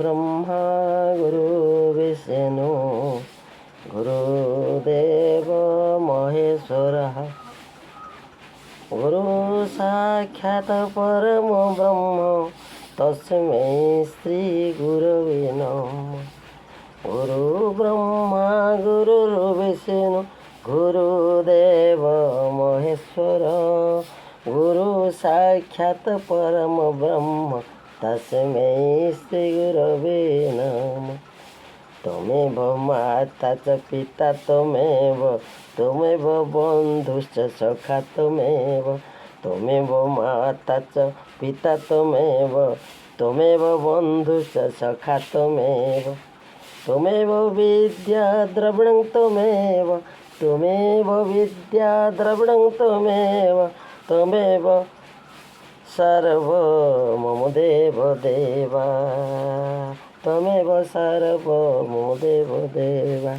ब्रह्मा गुरु विष्णु गुरुदेव महेश्वरः गुरु साक्षात् परम ब्रह्म तस्मै श्री गुरवे नमः। गुरु ब्रह्मा गुरु विष्णु गुरुदेव महेश्वर गुरु साक्षात् परम ब्रह्म तस्मै श्री गुरवे नमः। त्वमेव माता च पिता त्वमेव बन्धुश्च सखा त्वमेव माता च पिता त्वमेव बन्धुश्च सखा त्वमेव विद्या द्रविणं त्वमेव विद्या द्रविणं त्वमेव सर्व मम देव देवा त्वमेव सर्व मम देव देवा।